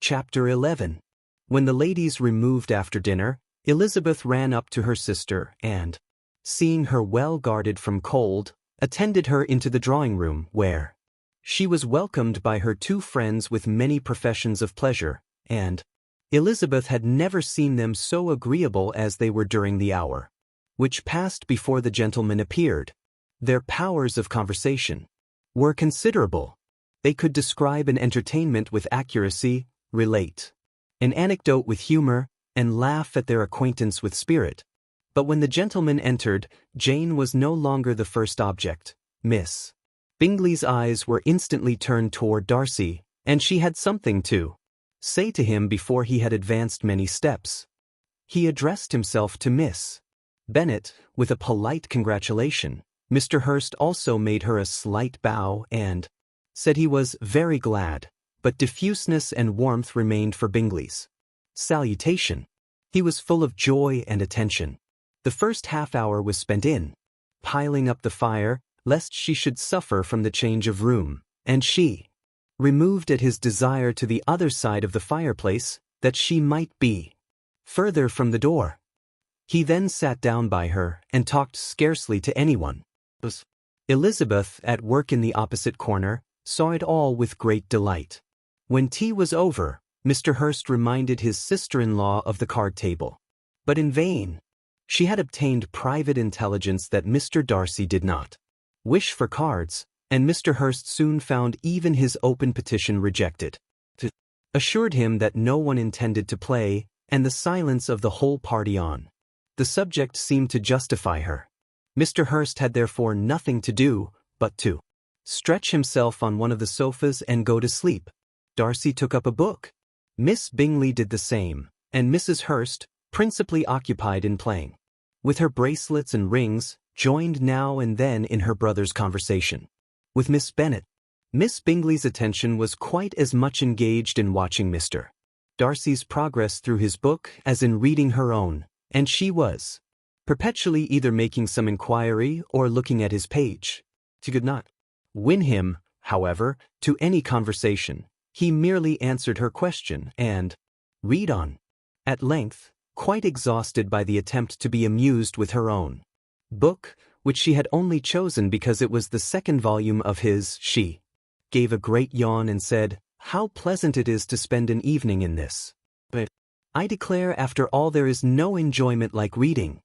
Chapter 11. When the ladies removed after dinner, Elizabeth ran up to her sister and, seeing her well guarded from cold, attended her into the drawing-room, where she was welcomed by her two friends with many professions of pleasure, and Elizabeth had never seen them so agreeable as they were during the hour which passed before the gentlemen appeared. Their powers of conversation were considerable. They could describe an entertainment with accuracy, relate an anecdote with humor, and laugh at their acquaintance with spirit. But when the gentlemen entered, Jane was no longer the first object. Miss Bingley's eyes were instantly turned toward Darcy, and she had something to say to him before he had advanced many steps. He addressed himself to Miss Bennet with a polite congratulation. Mr. Hurst also made her a slight bow and said he was very glad, but diffuseness and warmth remained for Bingley's salutation. He was full of joy and attention. The first half-hour was spent in piling up the fire, lest she should suffer from the change of room, and she removed at his desire to the other side of the fireplace, that she might be further from the door. He then sat down by her and talked scarcely to anyone. Elizabeth, at work in the opposite corner, saw it all with great delight. When tea was over, Mr. Hurst reminded his sister-in-law of the card table. But in vain. She had obtained private intelligence that Mr. Darcy did not wish for cards, and Mr. Hurst soon found even his open petition rejected. Assured him that no one intended to play, and the silence of the whole party on the subject seemed to justify her. Mr. Hurst had therefore nothing to do but to stretch himself on one of the sofas and go to sleep. Darcy took up a book. Miss Bingley did the same, and Mrs. Hurst, principally occupied in playing with her bracelets and rings, joined now and then in her brother's conversation with Miss Bennet. Miss Bingley's attention was quite as much engaged in watching Mr. Darcy's progress through his book as in reading her own, and she was perpetually either making some inquiry or looking at his page. She could not win him, however, to any conversation. He merely answered her question and read on. At length, quite exhausted by the attempt to be amused with her own book, which she had only chosen because it was the second volume of his, she gave a great yawn and said, "How pleasant it is to spend an evening in this. But I declare after all there is no enjoyment like reading.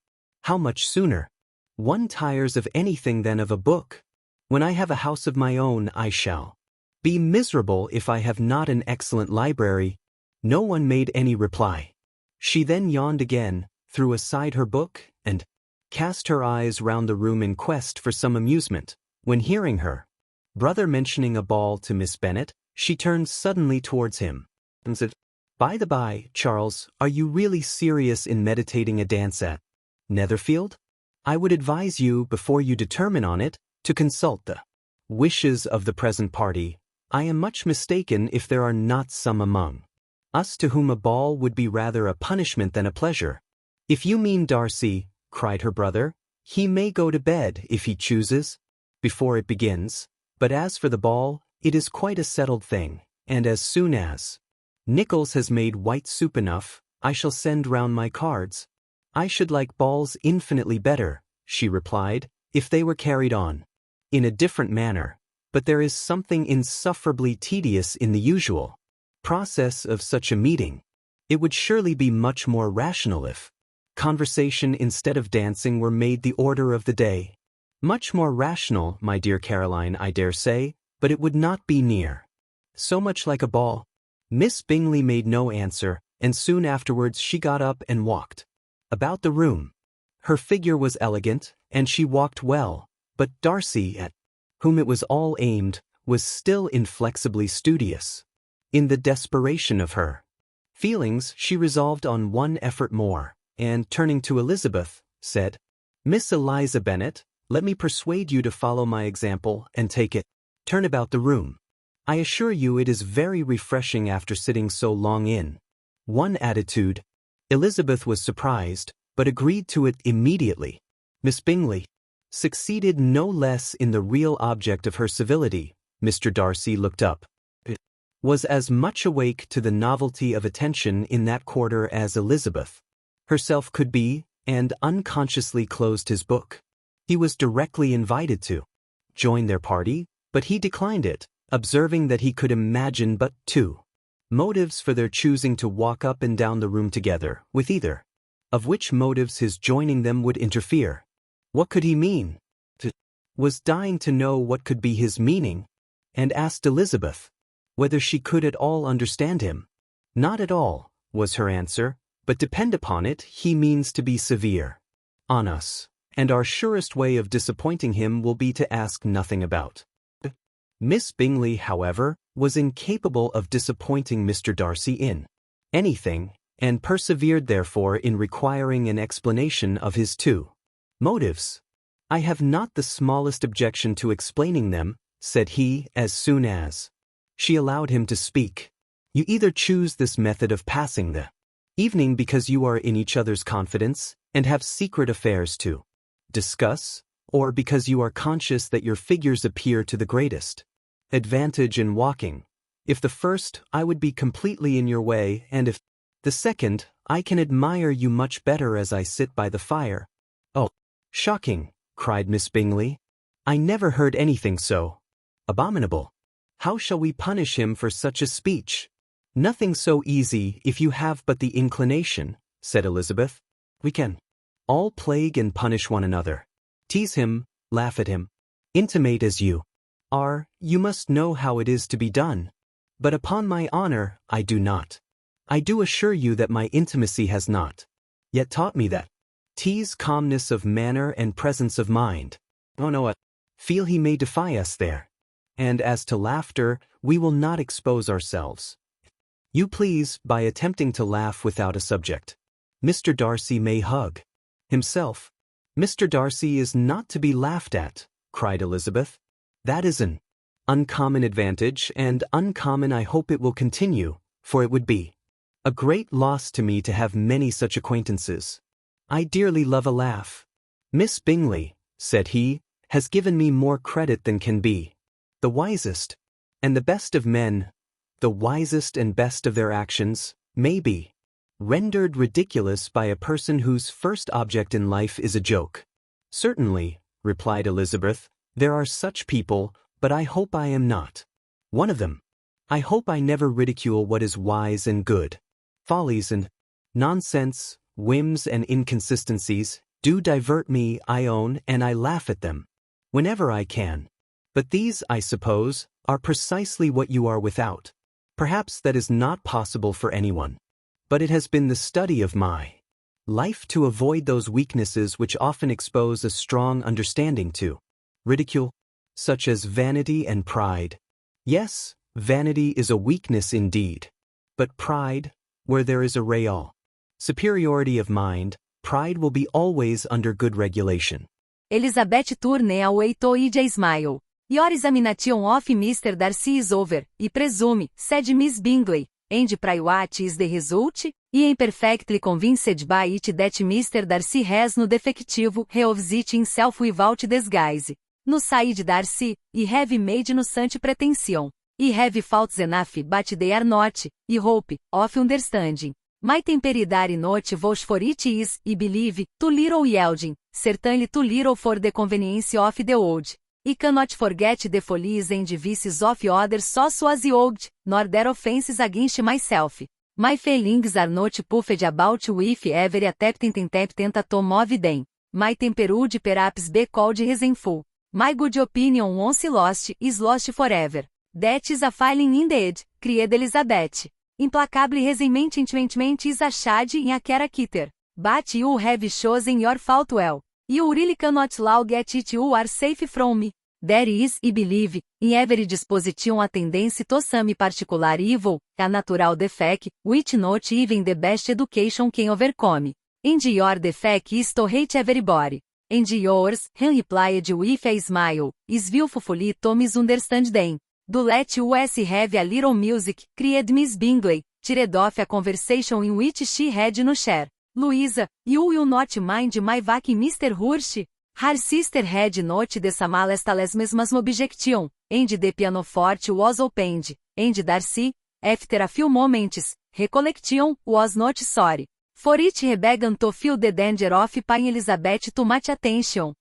How much sooner one tires of anything than of a book. When I have a house of my own I shall be miserable if I have not an excellent library." No one made any reply. She then yawned again, threw aside her book, and cast her eyes round the room in quest for some amusement, when hearing her brother mentioning a ball to Miss Bennet, she turned suddenly towards him and said, "By the by, Charles, are you really serious in meditating a dance at Netherfield? I would advise you, before you determine on it, to consult the wishes of the present party. I am much mistaken if there are not some among us to whom a ball would be rather a punishment than a pleasure." "If you mean Darcy," cried her brother, "he may go to bed, if he chooses, before it begins. But as for the ball, it is quite a settled thing, and as soon as Nichols has made white soup enough, I shall send round my cards." "I should like balls infinitely better," she replied, "if they were carried on in a different manner. But there is something insufferably tedious in the usual process of such a meeting. It would surely be much more rational if conversation instead of dancing were made the order of the day." "Much more rational, my dear Caroline, I dare say, but it would not be near so much like a ball." Miss Bingley made no answer, and soon afterwards she got up and walked about the room. Her figure was elegant, and she walked well, but Darcy, at whom it was all aimed, was still inflexibly studious. In the desperation of her feelings, she resolved on one effort more, and, turning to Elizabeth, said, "Miss Eliza Bennet, let me persuade you to follow my example and take it turn about the room. I assure you it is very refreshing after sitting so long in one attitude." Elizabeth was surprised, but agreed to it immediately. Miss Bingley succeeded no less in the real object of her civility. Mr. Darcy looked up was as much awake to the novelty of attention in that quarter as Elizabeth herself could be, and unconsciously closed his book. He was directly invited to join their party, but he declined it, observing that he could imagine but two motives for their choosing to walk up and down the room together, with either of which motives his joining them would interfere. What could he mean? Was dying to know what could be his meaning, and asked Elizabeth whether she could at all understand him. Not at all, was her answer, but depend upon it, he means to be severe on us, and our surest way of disappointing him will be to ask nothing about. Miss Bingley, however, was incapable of disappointing Mr. Darcy in anything, and persevered therefore in requiring an explanation of his two motives. I have not the smallest objection to explaining them, said he, as soon as she allowed him to speak. You either choose this method of passing the evening because you are in each other's confidence, and have secret affairs to discuss, or because you are conscious that your figures appear to the greatest advantage in walking. If the first, I would be completely in your way, and if the second, I can admire you much better as I sit by the fire. Oh, shocking, cried Miss Bingley. I never heard anything so abominable. How shall we punish him for such a speech? Nothing so easy if you have but the inclination, said Elizabeth. We can all plague and punish one another. Tease him, laugh at him, intimate as you are, you must know how it is to be done. But upon my honor, I do not. I do assure you that my intimacy has not yet taught me that. Tease calmness of manner and presence of mind. Oh no, feel he may defy us there. And as to laughter, we will not expose ourselves, you please, by attempting to laugh without a subject. Mr. Darcy may hug himself. Mr. Darcy is not to be laughed at, cried Elizabeth. That is an uncommon advantage, and uncommon I hope it will continue, for it would be a great loss to me to have many such acquaintances. I dearly love a laugh. Miss Bingley, said he, has given me more credit than can be. The wisest and the best of men, the wisest and best of their actions, may be rendered ridiculous by a person whose first object in life is a joke. Certainly, replied Elizabeth, there are such people, but I hope I am not one of them. I hope I never ridicule what is wise and good. Follies and nonsense, whims and inconsistencies, do divert me, I own, and I laugh at them whenever I can. But these, I suppose, are precisely what you are without. Perhaps that is not possible for anyone. But it has been the study of my life to avoid those weaknesses which often expose a strong understanding to ridicule, such as vanity and pride. Yes, vanity is a weakness indeed. But pride, where there is a real superiority of mind, pride will be always under good regulation. Elizabeth turned away to a smile. Your examination of Mr. Darcy is over, I presume, said Miss Bingley, and what is the result? I am perfectly convinced by it that Mr. Darcy has no defective revisit himself without disguise. No side Darcy, I have made no such pretension. I have faults enough, but they are not, I hope, of understanding. My temperidare not vouch for it is, I believe, too little yielding, certainly too little for the convenience of the old. I cannot forget the follies and vices of others so as old, nor their offences against myself. My feelings are not puffed about with every attempt to move them. My temper would perhaps be called resentful. My good opinion once lost is lost forever. That is a failing indeed, cried Elizabeth. Implacable resentment is a shade in a character. But you have chosen your fault well. You really cannot now get it, you are safe from me. There is, I believe, in every disposition a tendency to some particular evil, a natural defect, which not even the best education can overcome. And your defect is to hate everybody. And yours, he replied with a smile, is willfully to misunderstand them. Do let us have a little music, cried Miss Bingley, tired off a conversation in which she had no share. Louisa, you will not mind my vacuum Mr. Hurst? Her sister had not the smallest mesmas objection, and the pianoforte was opened, and Darcy, after a few moments, recollection, was not sorry. For it began to feel the danger of paying Elizabeth too much attention.